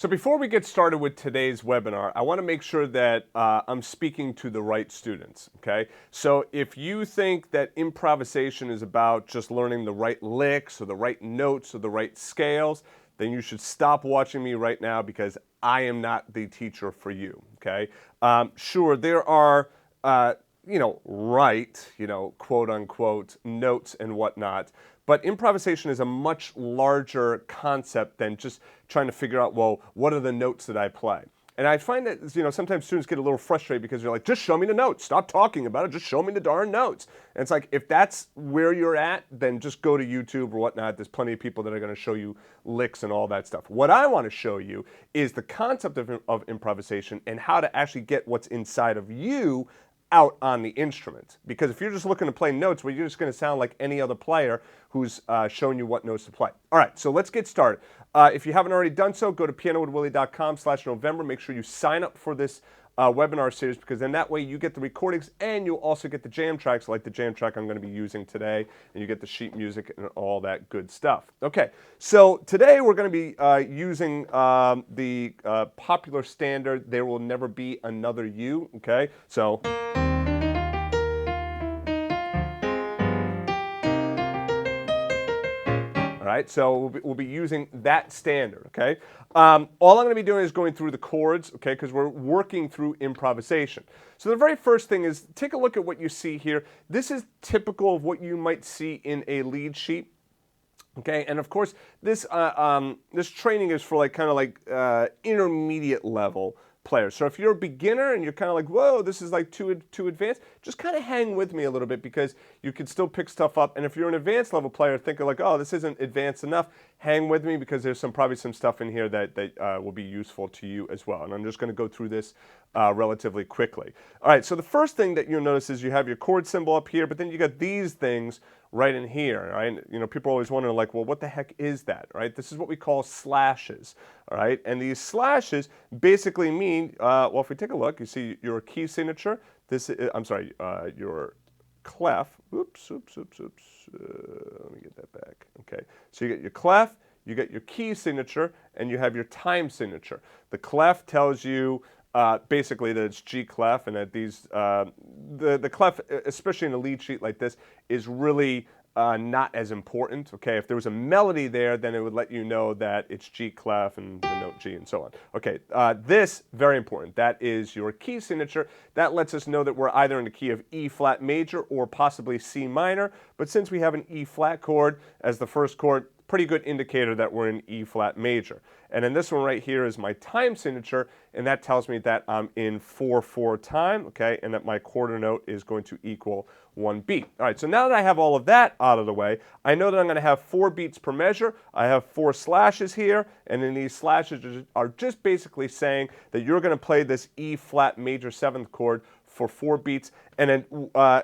So before we get started with today's webinar, I want to make sure that I'm speaking to the right students, okay? So if you think that improvisation is about just learning the right licks or the right notes or the right scales, then you should stop watching me right now because I am not the teacher for you, okay? Sure, there are, quote unquote, notes and whatnot. But improvisation is a much larger concept than just trying to figure out, well, what are the notes that I play? And I find that, sometimes students get a little frustrated because they're like, just show me the notes. Stop talking about it. Just show me the darn notes. And it's like, if that's where you're at, then just go to YouTube or whatnot. There's plenty of people that are going to show you licks and all that stuff. What I want to show you is the concept of improvisation and how to actually get what's inside of you out on the instrument. Because if you're just looking to play notes, well, you're just going to sound like any other player who's showing you what notes to play. All right, so let's get started. If you haven't already done so, go to pianowithwillie.com/November. Make sure you sign up for this webinar series, because then that way you get the recordings and you'll also get the jam tracks, like the jam track I'm going to be using today, and you get the sheet music and all that good stuff. Okay, so today we're going to be using the popular standard, There Will Never Be Another You, okay? So all right, so we'll be using that standard, okay? All I'm going to be doing is going through the chords, okay, because we're working through improvisation. So the very first thing is take a look at what you see here. This is typical of what you might see in a lead sheet. Okay, and of course, this training is for intermediate level players. So if you're a beginner and you're kind of like, whoa, this is like too advanced, just kind of hang with me a little bit, because you can still pick stuff up. And if you're an advanced level player thinking like, oh, this isn't advanced enough, hang with me, because there's probably some stuff in here that will be useful to you as well. And I'm just going to go through this relatively quickly. All right, so the first thing that you'll notice is you have your chord symbol up here, but then you got these things right in here, right? People are always wondering, like, well, what the heck is that, right? This is what we call slashes, all right? And these slashes basically mean, well, if we take a look, you see your key signature. This is, your clef. Oops. Let me get that back. Okay, so you get your clef, you get your key signature, and you have your time signature. The clef tells you basically that it's G clef, and that these the clef, especially in a lead sheet like this, is really not as important. Okay, if there was a melody there, then it would let you know that it's G clef and the note G and so on. Okay, this, very important. That is your key signature. That lets us know that we're either in the key of E flat major or possibly C minor. But since we have an E flat chord as the first chord, pretty good indicator that we're in E flat major. And then this one right here is my time signature, and that tells me that I'm in 4/4 time, okay, and that my quarter note is going to equal 1 beat. All right, so now that I have all of that out of the way, I know that I'm going to have 4 beats per measure. I have 4 slashes here, and then these slashes are just basically saying that you're going to play this E flat major 7th chord for 4 beats, and then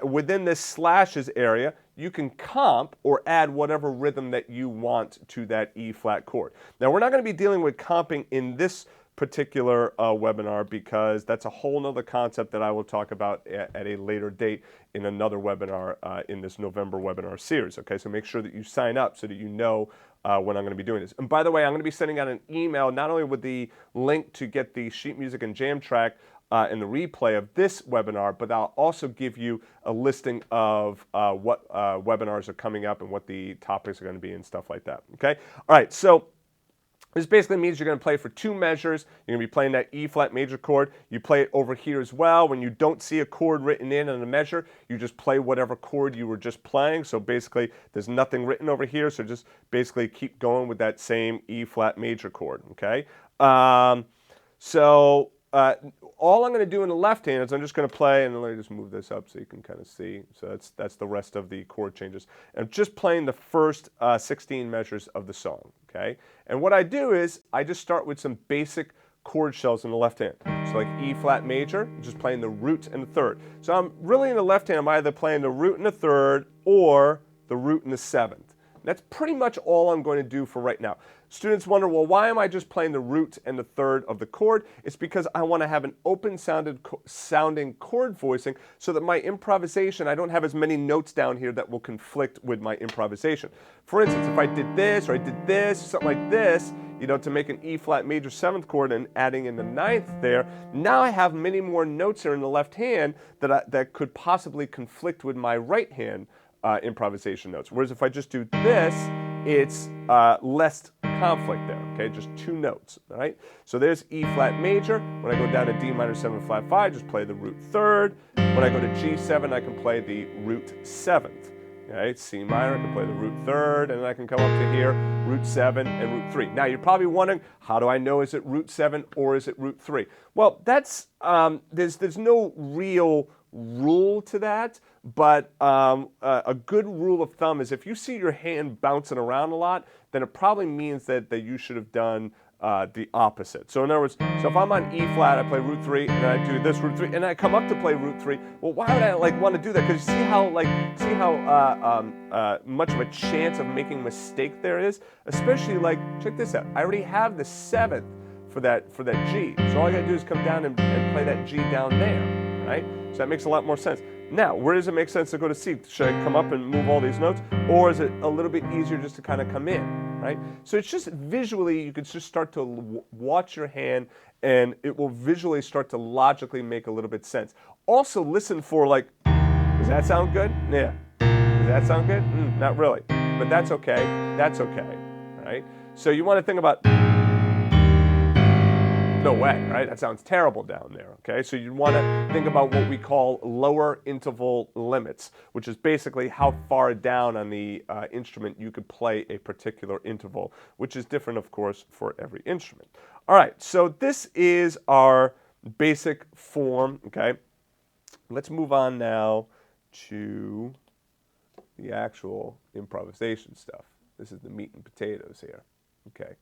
within this slashes area, you can comp or add whatever rhythm that you want to that E flat chord. Now, we're not going to be dealing with comping in this particular webinar, because that's a whole nother concept that I will talk about at a later date in another webinar in this November webinar series. Okay, so make sure that you sign up so that you know when I'm going to be doing this. And by the way, I'm going to be sending out an email not only with the link to get the sheet music and jam track and the replay of this webinar, but I'll also give you a listing of what webinars are coming up and what the topics are going to be and stuff like that. Okay? All right, so this basically means you're going to play for 2 measures. You're going to be playing that E flat major chord. You play it over here as well. When you don't see a chord written in on a measure, you just play whatever chord you were just playing. So basically, there's nothing written over here, so just basically keep going with that same E flat major chord, okay? All I'm going to do in the left hand is I'm just going to play, and let me just move this up so you can kind of see. So that's the rest of the chord changes. And I'm just playing the first 16 measures of the song, okay? And what I do is I just start with some basic chord shells in the left hand. So like E flat major, just playing the root and the third. So I'm really in the left hand, I'm either playing the root and the third or the root and the 7th. That's pretty much all I'm going to do for right now. Students wonder, well, why am I just playing the root and the third of the chord? It's because I want to have an open sounding chord voicing so that my improvisation, I don't have as many notes down here that will conflict with my improvisation. For instance, if I did this or I did this, something like this, you know, to make an E flat major 7th chord and adding in the 9th there, now I have many more notes here in the left hand that could possibly conflict with my right hand improvisation notes. Whereas if I just do this, it's less conflict there, okay? Just 2 notes, all right? So there's E flat major. When I go down to D minor 7 flat 5, just play the root 3rd. When I go to G7, I can play the root 7th. Okay, C minor, I can play the root 3rd, and then I can come up to here, root 7 and root 3. Now, you're probably wondering, how do I know is it root 7 or is it root 3? Well, that's there's no real rule to that, but a good rule of thumb is if you see your hand bouncing around a lot, then it probably means that you should have done the opposite. So in other words, so if I'm on E flat, I play root 3, and I do this root 3, and I come up to play root 3. Well, why would I want to do that? Because you see how much of a chance of making a mistake there is. Especially check this out. I already have the 7th for that G. So all I got to do is come down and play that G down there, right? So that makes a lot more sense. Now, where does it make sense to go to C? Should I come up and move all these notes? Or is it a little bit easier just to kind of come in, right? So it's just visually, you can just start to watch your hand and it will visually start to logically make a little bit sense. Also listen for does that sound good? Yeah. Does that sound good? Not really. But that's okay. That's okay, right? So you want to think about, no way, right? That sounds terrible down there, okay? So you want to think about what we call lower interval limits, which is basically how far down on the instrument you could play a particular interval, which is different, of course, for every instrument. All right, so this is our basic form, okay? Let's move on now to the actual improvisation stuff. This is the meat and potatoes here, okay?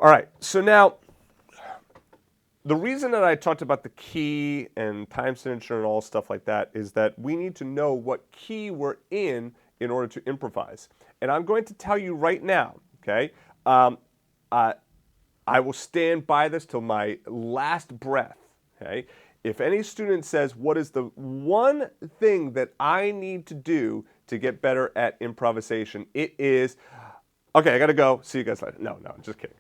All right, so now, the reason that I talked about the key and time signature and all stuff like that is that we need to know what key we're in order to improvise. And I'm going to tell you right now, okay, I will stand by this till my last breath, okay? If any student says, what is the one thing that I need to do to get better at improvisation, it is, okay, I got to go. See you guys later. No, just kidding.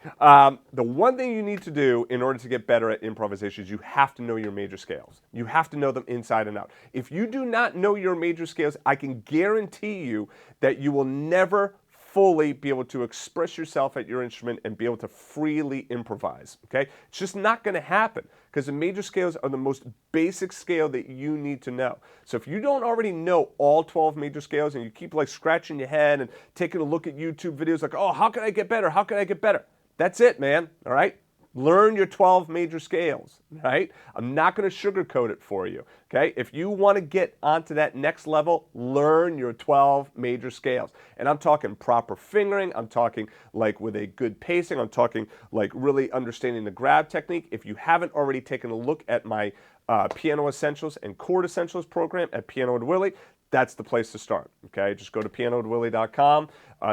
The one thing you need to do in order to get better at improvisation is you have to know your major scales. You have to know them inside and out. If you do not know your major scales, I can guarantee you that you will never fully be able to express yourself at your instrument and be able to freely improvise, okay? It's just not going to happen because the major scales are the most basic scale that you need to know. So if you don't already know all 12 major scales and you keep scratching your head and taking a look at YouTube videos oh, how can I get better? How can I get better? That's it, man, all right? Learn your 12 major scales, right? I'm not going to sugarcoat it for you, okay? If you want to get onto that next level, learn your 12 major scales. And I'm talking proper fingering. I'm talking with a good pacing. I'm talking really understanding the grab technique. If you haven't already taken a look at my Piano Essentials and Chord Essentials program at Piano with Willie, that's the place to start, okay? Just go to pianowithwillie.com,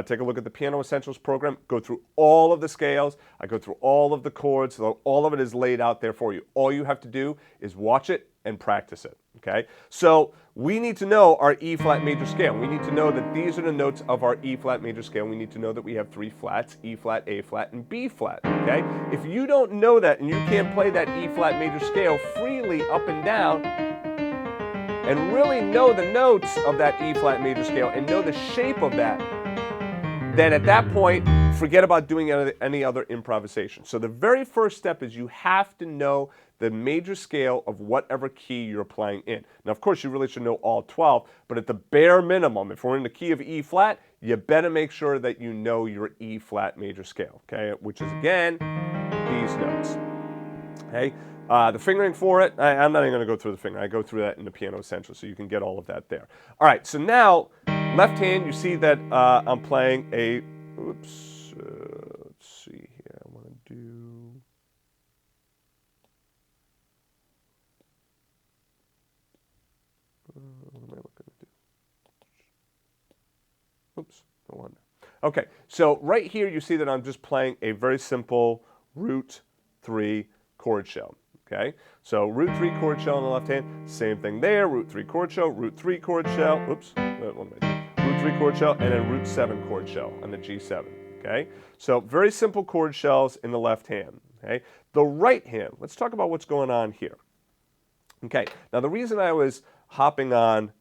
take a look at the Piano Essentials program, go through all of the scales, I go through all of the chords, so all of it is laid out there for you. All you have to do is watch it and practice it, okay? So we need to know our E flat major scale. We need to know that these are the notes of our E flat major scale. We need to know that we have 3 flats, E flat, A flat, and B flat, okay? If you don't know that and you can't play that E flat major scale freely up and down, and really know the notes of that E flat major scale and know the shape of that, then at that point, forget about doing any other improvisation. So the very first step is you have to know the major scale of whatever key you're playing in. Now, of course, you really should know all 12, but at the bare minimum, if we're in the key of E flat, you better make sure that you know your E flat major scale, okay? Which is, again, these notes, okay? The fingering for it, I'm not even going to go through the fingering. I go through that in the Piano Essentials, so you can get all of that there. All right, so now, left hand, you see that I'm playing a, let's see here, I want to do, what am I looking to do? No wonder. Okay, so right here you see that I'm just playing a very simple root 3 chord show. Okay, so root 3 chord show on the left hand, same thing there, root 3 chord show, root 3 chord show, oops, root 3 chord show, and then root 7 chord show on the G7. Okay, so very simple chord shells in the left hand. Okay, the right hand, let's talk about what's going on here. Okay, now the reason I was harping on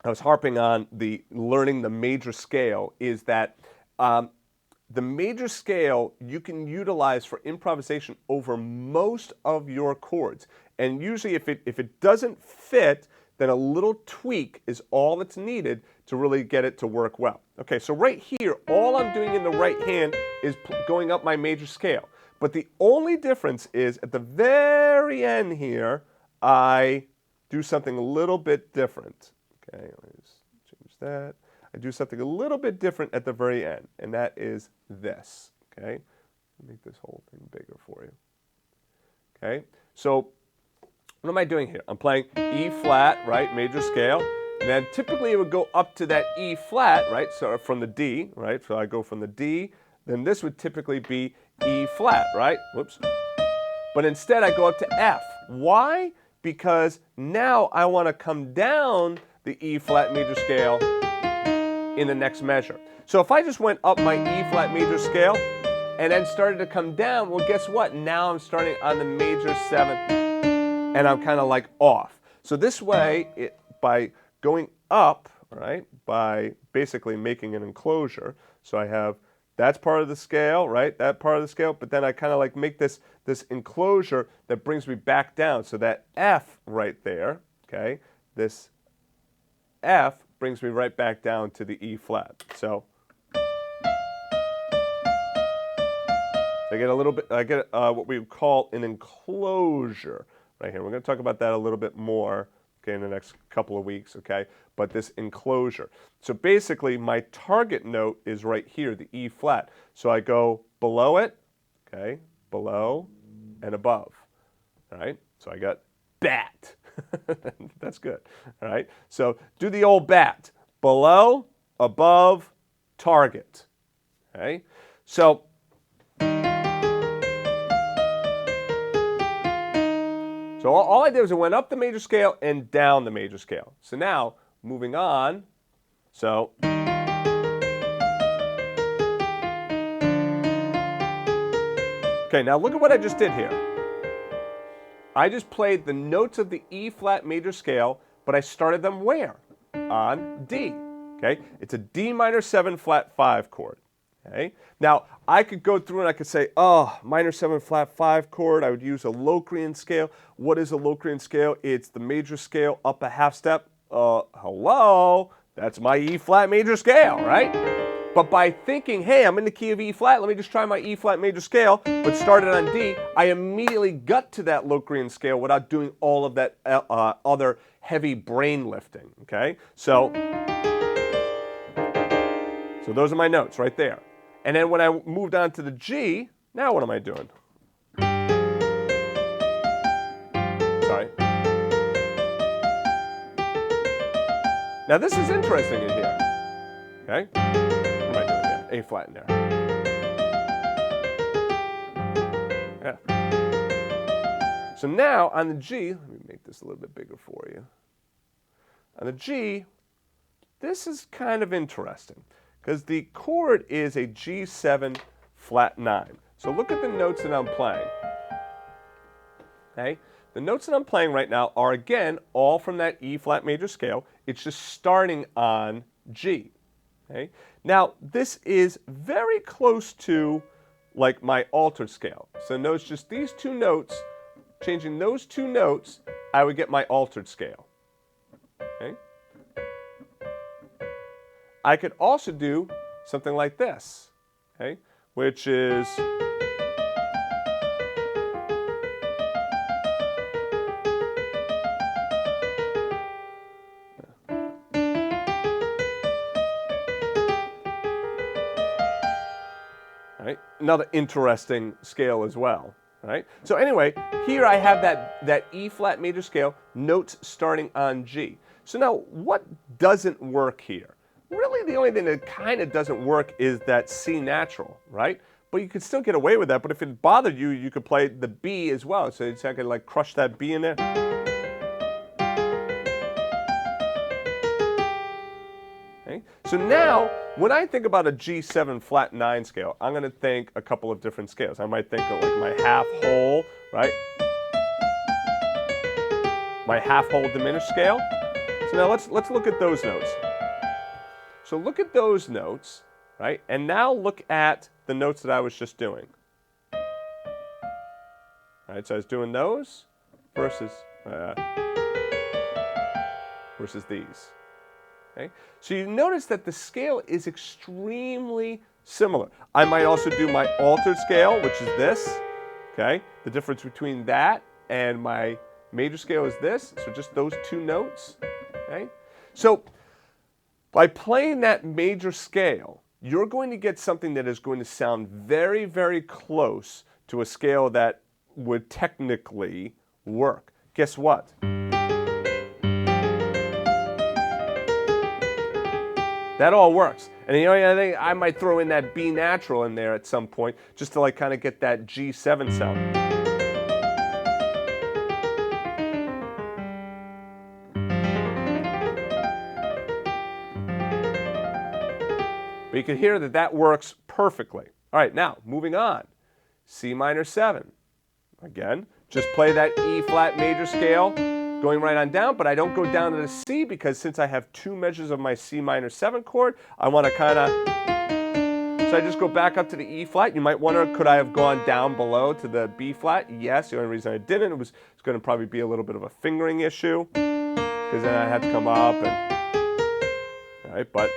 the learning the major scale is that the major scale you can utilize for improvisation over most of your chords. And usually if it doesn't fit, then a little tweak is all that's needed to really get it to work well. Okay, so right here, all I'm doing in the right hand is going up my major scale. But the only difference is at the very end here, I do something a little bit different. Okay, let me just change that. I do something a little bit different at the very end, and that is this. Okay, make this whole thing bigger for you. Okay, so what am I doing here? I'm playing E flat, right, major scale. And then typically it would go up to that E flat, right, so from the D, right, so I go from the D, then this would typically be E flat, right, whoops. But instead I go up to F. Why? Because now I want to come down the E flat major scale in the next measure. So if I just went up my E flat major scale and then started to come down, well, guess what? Now I'm starting on the major 7th and I'm kind of like off. So this way, by going up, right, by basically making an enclosure, so I have that's part of the scale, right, that part of the scale, but then I kind of like make this enclosure that brings me back down. So that F right there, okay, this F brings me right back down to the E flat. So I get a little bit, I get what we would call an enclosure right here. We're going to talk about that a little bit more, okay, in the next couple of weeks, okay, but this enclosure. So basically my target note is right here, the E flat. So I go below it, okay, below and above, all right? So I got bat. That's good, all right? So do the old bat. Below, above, target, okay? So all I did was I went up the major scale and down the major scale. So now, moving on, so okay, now look at what I just did here. I just played the notes of the E flat major scale, but I started them where? On D, okay? It's a D minor 7 flat 5 chord, okay? Now, I could go through and I could say, oh, minor 7 flat 5 chord, I would use a Locrian scale. What is a Locrian scale? It's the major scale up a half step. Hello, that's my E flat major scale, right? But by thinking, hey, I'm in the key of E flat, let me just try my E flat major scale, but started on D, I immediately got to that Locrian scale without doing all of that other heavy brain lifting, okay? So those are my notes right there. And then when I moved on to the G, now what am I doing? Sorry. Now this is interesting in here, okay? What am I doing there? A flat in there. Yeah. So now on the G, let me make this a little bit bigger for you. On the G, this is kind of interesting because the chord is a G7 flat 9. So look at the notes that I'm playing. Okay? The notes that I'm playing right now are, again, all from that E flat major scale. It's just starting on G. Okay? Now, this is very close to like my altered scale. So notice just these two notes, changing those two notes, I would get my altered scale. Okay? I could also do something like this, okay? Which is right? Another interesting scale as well, right? So anyway, here I have that E flat major scale, notes starting on G. So now what doesn't work here? Really the only thing that kind of doesn't work is that C natural, right? But you could still get away with that, but if it bothered you, you could play the B as well. So it's like, like crush that B in there. Okay? So now, when I think about a G7 flat 9 scale, I'm going to think a couple of different scales. I might think of like my half whole, right? My half whole diminished scale. So now let's look at those notes. So look at those notes, right? And now look at the notes that I was just doing. All right, so I was doing those versus these. Okay? So you notice that the scale is extremely similar. I might also do my altered scale, which is this. Okay? The difference between that and my major scale is this. So just those two notes. Okay? So by playing that major scale, you're going to get something that is going to sound very, very close to a scale that would technically work. Guess what? That all works. And you know, I think I might throw in that B natural in there at some point just to like kind of get that G7 sound. But you can hear that that works perfectly. All right, now moving on. C minor 7. Again, just play that E flat major scale, going right on down, but I don't go down to the C because since I have two measures of my C minor 7 chord, I want to kind of, so I just go back up to the E flat. You might wonder, could I have gone down below to the B flat? Yes, the only reason I didn't, it's going to probably be a little bit of a fingering issue because then I had to come up and, all right, but.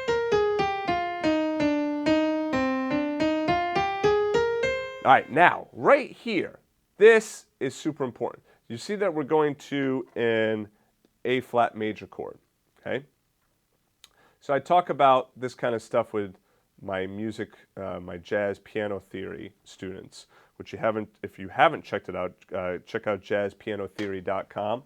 All right, now, right here, this is super important. You see that we're going to an A flat major chord, okay? So I talk about this kind of stuff with my music, my jazz piano theory students, which if you haven't checked it out, check out jazzpianotheory.com.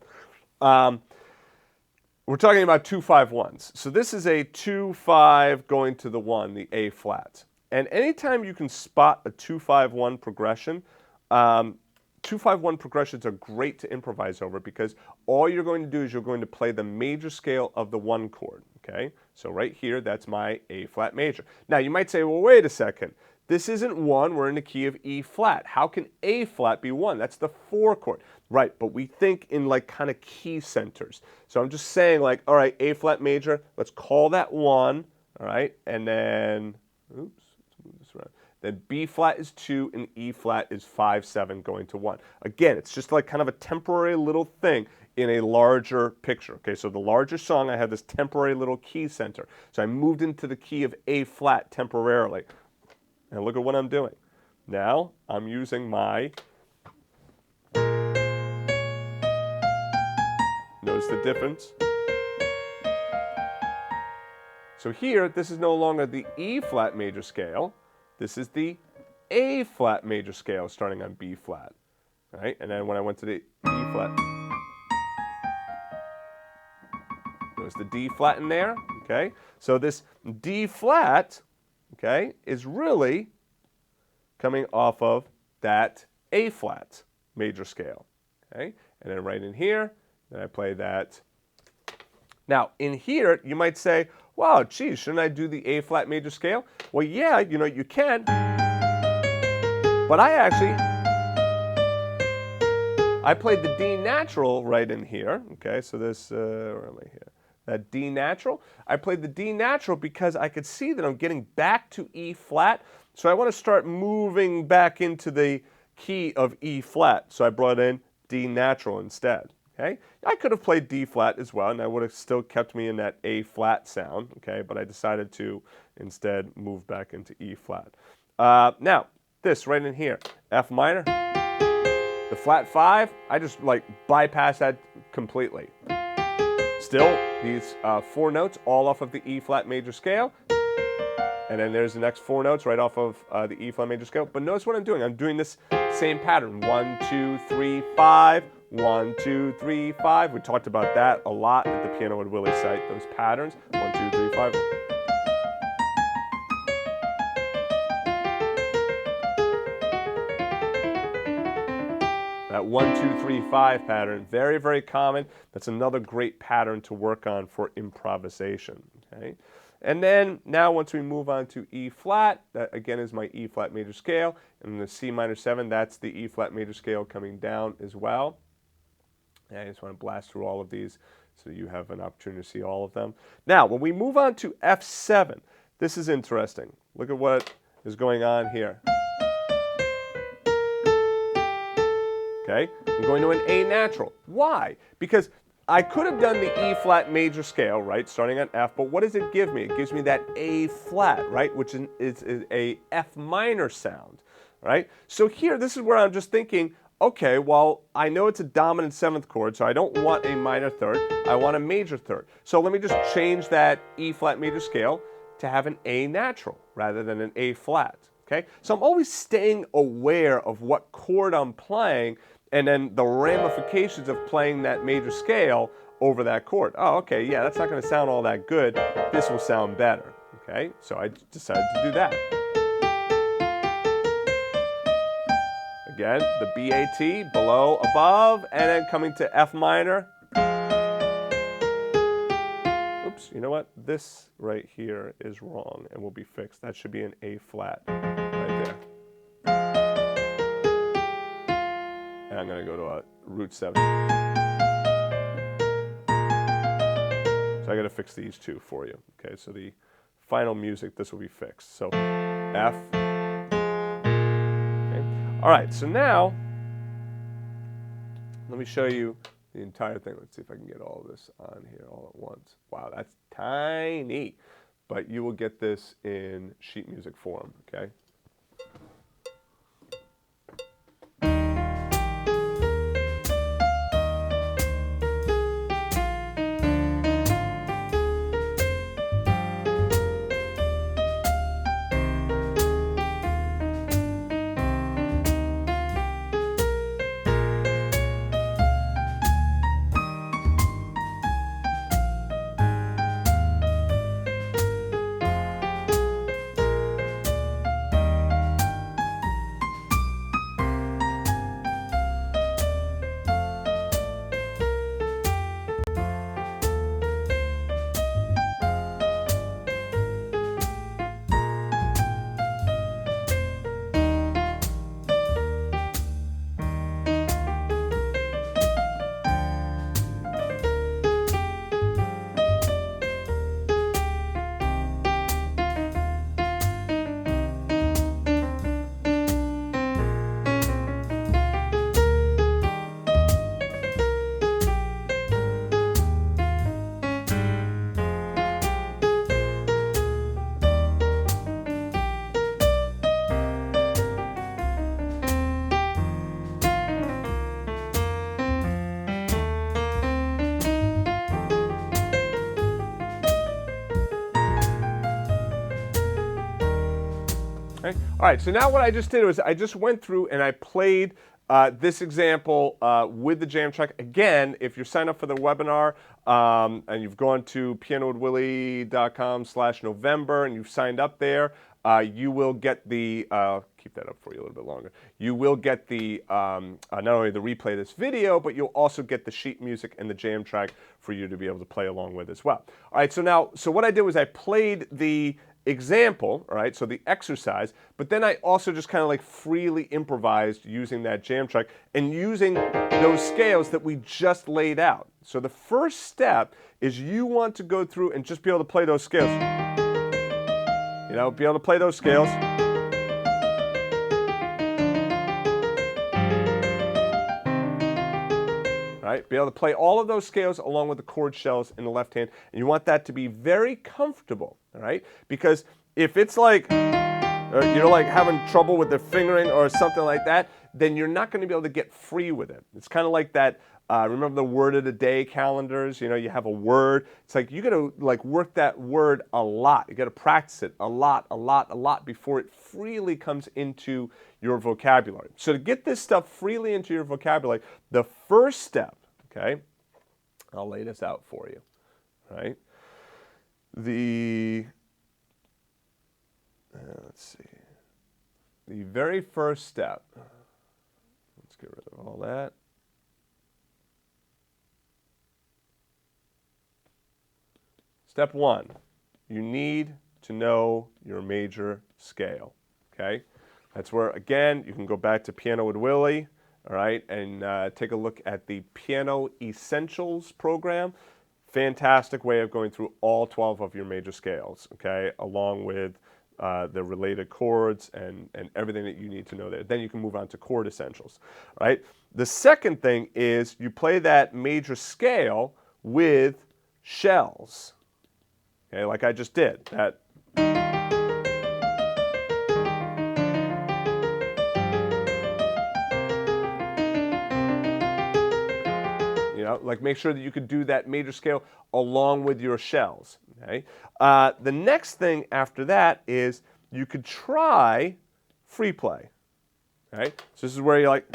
We're talking about 2-5-1s. So this is a 2-5 going to the 1, the A flat. And anytime you can spot a 2-5-1 progression, 2-5-1 progressions are great to improvise over because all you're going to do is you're going to play the major scale of the 1 chord, okay? So right here, that's my A flat major. Now you might say, well, wait a second. This isn't 1, we're in the key of E flat. How can A flat be 1? That's the 4 chord. Right, but we think in like kind of key centers. So I'm just saying like, all right, A flat major, let's call that 1, all right? And then, oops. Then B flat is 2 and E flat is 5-7 going to 1. Again, it's just like kind of a temporary little thing in a larger picture. Okay, so the larger song, I have this temporary little key center. So I moved into the key of A flat temporarily. And look at what I'm doing. Now I'm using my, notice the difference. So here, this is no longer the E flat major scale. This is the A flat major scale starting on B flat, right? And then when I went to the E flat, there's the D flat in there, okay? So this D flat, okay, is really coming off of that A flat major scale, okay? And then right in here, then I play that. Now in here, you might say, wow, geez, shouldn't I do the A flat major scale? Well, yeah, you know, you can. But I played the D natural right in here. Okay, so this, where am I here? That D natural. I played the D natural because I could see that I'm getting back to E flat. So I want to start moving back into the key of E flat. So I brought in D natural instead. Okay? I could have played D flat as well, and that would have still kept me in that A flat sound, okay? But I decided to instead move back into E flat. Now, this right in here, F minor, the flat 5, I just like bypass that completely. Still, these 4 notes all off of the E flat major scale, and then there's the next 4 notes right off of the E flat major scale. But notice what I'm doing. I'm doing this same pattern, 1, 2, 3, 5. 1, 2, 3, 5. We talked about that a lot at the Piano with Willie site, those patterns. 1, 2, 3, 5. That 1, 2, 3, 5 pattern, very, very common. That's another great pattern to work on for improvisation. Okay? And then now once we move on to E flat, that again is my E flat major scale, and the C minor 7, that's the E flat major scale coming down as well. And I just want to blast through all of these so you have an opportunity to see all of them. Now, when we move on to F7, this is interesting. Look at what is going on here. Okay, I'm going to an A natural. Why? Because I could have done the E flat major scale, right, starting on F, but what does it give me? It gives me that A flat, right, which is a F minor sound, right? So here, this is where I'm just thinking, okay, well, I know it's a dominant 7th chord, so I don't want a minor third, I want a major third. So let me just change that E flat major scale to have an A natural rather than an A flat, okay? So I'm always staying aware of what chord I'm playing and then the ramifications of playing that major scale over that chord. Oh, okay, yeah, that's not going to sound all that good. This will sound better, okay? So I decided to do that. Again, the BAT, below, above, and then coming to F minor. Oops, you know what? This right here is wrong and will be fixed. That should be an A flat right there. And I'm going to go to a root 7. So I got to fix these two for you. Okay, so the final music, this will be fixed. So F. Okay. All right, so now let me show you the entire thing. Let's see if I can get all of this on here all at once. Wow, that's tiny. But you will get this in sheet music form, okay? Okay. All right, so now what I just did was I just went through and I played this example with the jam track. Again, if you're signed up for the webinar and you've gone to pianowithwillie.com/November and you've signed up there, you will get the, keep that up for you a little bit longer, you will get the, not only the replay of this video, but you'll also get the sheet music and the jam track for you to be able to play along with as well. All right, so now, so what I did was I played the example, all right, so the exercise, but then I also just kind of like freely improvised using that jam track and using those scales that we just laid out. So the first step is you want to go through and just be able to play those scales. You know, be able to play those scales. Right? Be able to play all of those scales along with the chord shells in the left hand, and you want that to be very comfortable, all right? Because if it's like, you're like having trouble with the fingering or something like that, then you're not going to be able to get free with it. It's kind of like that, remember the word of the day calendars? You know, you have a word. It's like you got to like work that word a lot. You got to practice it a lot before it freely comes into your vocabulary. So to get this stuff freely into your vocabulary, the first step, okay, I'll lay this out for you, right? Let's see. The very first step, let's get rid of all that. Step one, you need to know your major scale, okay? That's where, again, you can go back to Piano with Willie, all right, and take a look at the Piano Essentials program. Fantastic way of going through all 12 of your major scales, okay, along with the related chords and everything that you need to know there. Then you can move on to chord essentials, all right? The second thing is you play that major scale with shells, okay, like I just did. That. You know, like make sure that you could do that major scale along with your shells. Okay. The next thing after that is you could try free play. Okay. So this is where you're like.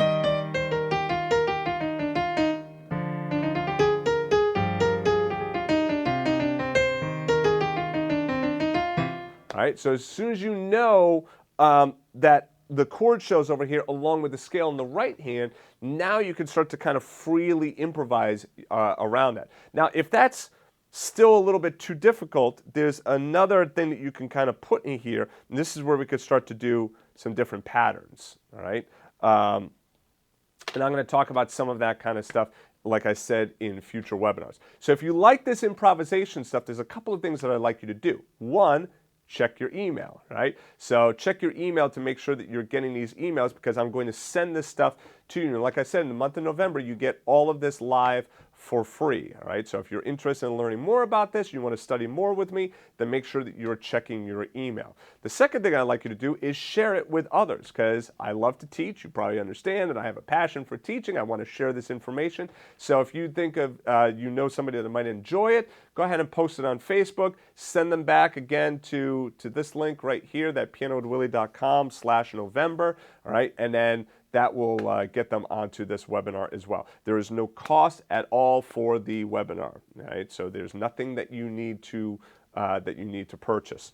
All right. So as soon as you know that the chord shows over here along with the scale in the right hand, now you can start to kind of freely improvise around that. Now, if that's still a little bit too difficult, there's another thing that you can kind of put in here, and this is where we could start to do some different patterns, all right? And I'm going to talk about some of that kind of stuff, like I said, in future webinars. So if you like this improvisation stuff, there's a couple of things that I'd like you to do. One, check your email, right? So check your email to make sure that you're getting these emails because I'm going to send this stuff to you. And like I said, in the month of November, you get all of this live for free, all right? So if you're interested in learning more about this, you want to study more with me, then make sure that you're checking your email. The second thing I'd like you to do is share it with others because I love to teach. You probably understand that I have a passion for teaching. I want to share this information. So if you think of, you know somebody that might enjoy it, go ahead and post it on Facebook. Send them back again to this link right here, that pianowithwillie.com/November, all right? And then that will get them onto this webinar as well. There is no cost at all for the webinar, right? So there's nothing that you need to purchase.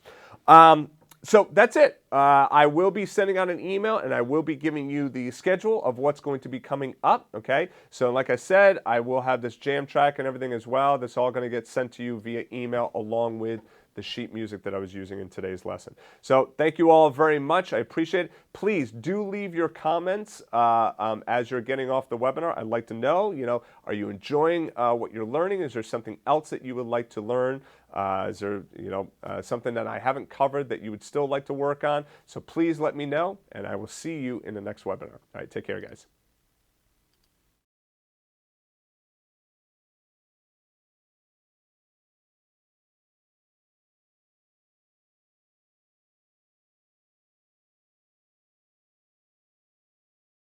So that's it. I will be sending out an email and I will be giving you the schedule of what's going to be coming up, okay? So like I said, I will have this jam track and everything as well. That's all going to get sent to you via email along with the sheet music that I was using in today's lesson. So thank you all very much. I appreciate it. Please do leave your comments as you're getting off the webinar. I'd like to know, are you enjoying what you're learning? Is there something else that you would like to learn? Is there, something that I haven't covered that you would still like to work on? So please let me know, and I will see you in the next webinar. All right, take care, guys.